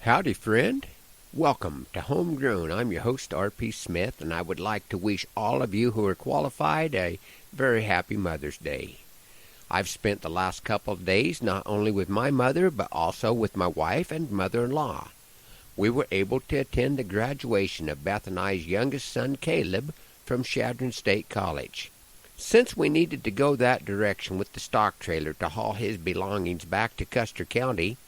Howdy, friend. Welcome to Homegrown. I'm your host, R.P. Smith, and I would like to wish all of you who are qualified a very happy Mother's Day. I've spent the last couple of days not only with my mother, but also with my wife and mother-in-law. We were able to attend the graduation of Beth and I's youngest son, Caleb, from Chadron State College. Since we needed to go that direction with the stock trailer to haul his belongings back to Custer County,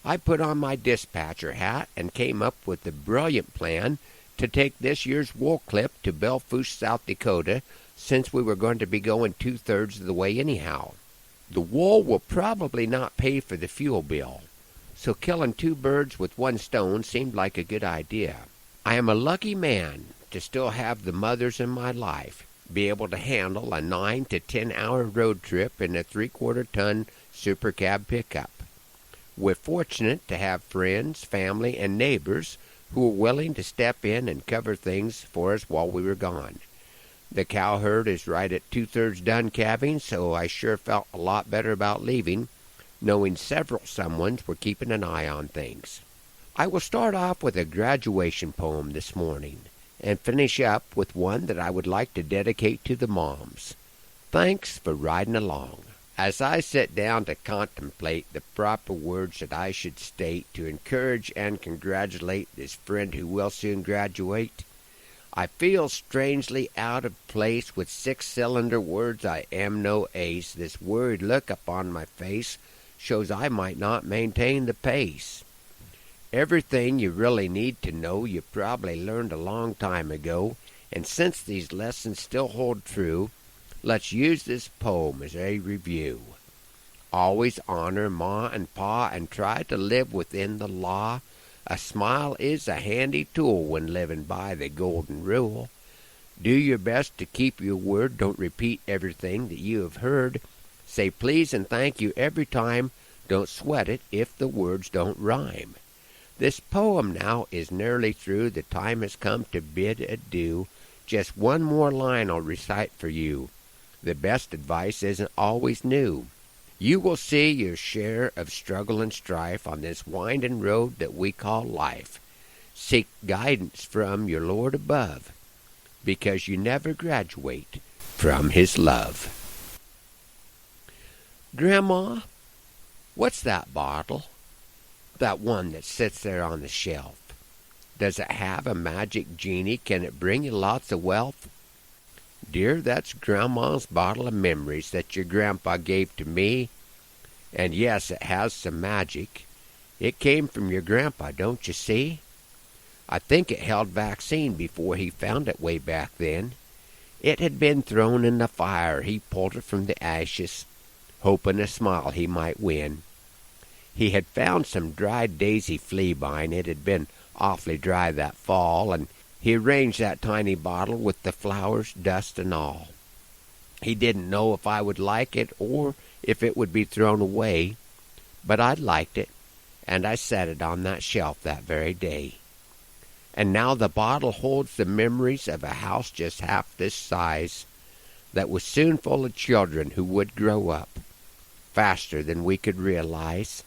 I put on my dispatcher hat and came up with the brilliant plan to take this year's wool clip to Belfouche, South Dakota, since we were going to be going 2/3 of the way anyhow. The wool will probably not pay for the fuel bill, so killing two birds with one stone seemed like a good idea. I am a lucky man to still have the mothers in my life be able to handle a 9 to 10 hour road trip in a 3/4-ton super cab pickup. We're fortunate to have friends, family, and neighbors who were willing to step in and cover things for us while we were gone. The cow herd is right at 2/3 done calving, so I sure felt a lot better about leaving, knowing several someones were keeping an eye on things. I will start off with a graduation poem this morning, and finish up with one that I would like to dedicate to the moms. Thanks for riding along. As I sit down to contemplate the proper words that I should state to encourage and congratulate this friend who will soon graduate, I feel strangely out of place with six-cylinder words. I am no ace. This worried look upon my face shows I might not maintain the pace. Everything you really need to know you probably learned a long time ago, and since these lessons still hold true, let's use this poem as a review. Always honor Ma and Pa and try to live within the law. A smile is a handy tool when living by the golden rule. Do your best to keep your word. Don't repeat everything that you have heard. Say please and thank you every time. Don't sweat it if the words don't rhyme. This poem now is nearly through. The time has come to bid adieu. Just one more line I'll recite for you. The best advice isn't always new. You will see your share of struggle and strife on this winding road that we call life. Seek guidance from your Lord above, because you never graduate from His love. Grandma, what's that bottle? That one that sits there on the shelf. Does it have a magic genie? Can it bring you lots of wealth? Dear, that's Grandma's bottle of memories that your grandpa gave to me. And yes, it has some magic. It came from your grandpa, don't you see? I think it held vaccine before he found it way back then. It had been thrown in the fire. He pulled it from the ashes, hoping a smile he might win. He had found some dried daisy fleabine. It had been awfully dry that fall, and he arranged that tiny bottle with the flowers, dust, and all. He didn't know if I would like it or if it would be thrown away, but I liked it, and I set it on that shelf that very day. And now the bottle holds the memories of a house just half this size that was soon full of children who would grow up faster than we could realize.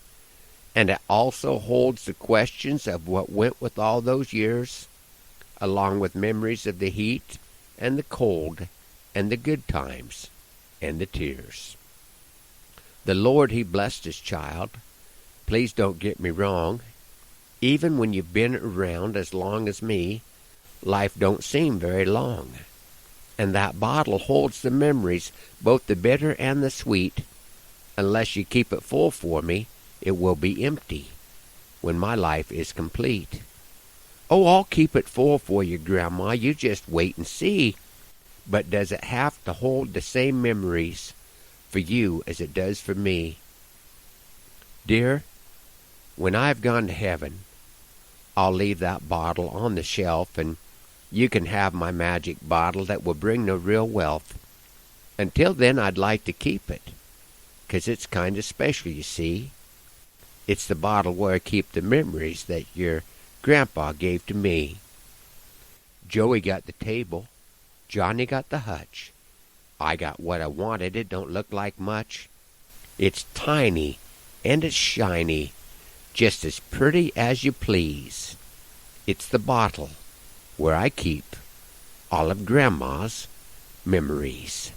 And it also holds the questions of what went with all those years, along with memories of the heat and the cold and the good times and the tears. The Lord, He blessed His child. Please don't get me wrong. Even when you've been around as long as me, life don't seem very long. And that bottle holds the memories, both the bitter and the sweet. Unless you keep it full for me, it will be empty when my life is complete. Oh, I'll keep it full for you, Grandma. You just wait and see. But does it have to hold the same memories for you as it does for me? Dear, when I've gone to heaven, I'll leave that bottle on the shelf, and you can have my magic bottle that will bring no real wealth. Until then, I'd like to keep it, 'cause it's kind of special, you see. It's the bottle where I keep the memories that your grandpa gave to me. Joey got the table. Johnny got the hutch. I got what I wanted. It don't look like much. It's tiny, and it's shiny, just as pretty as you please. It's the bottle where I keep all of Grandma's memories.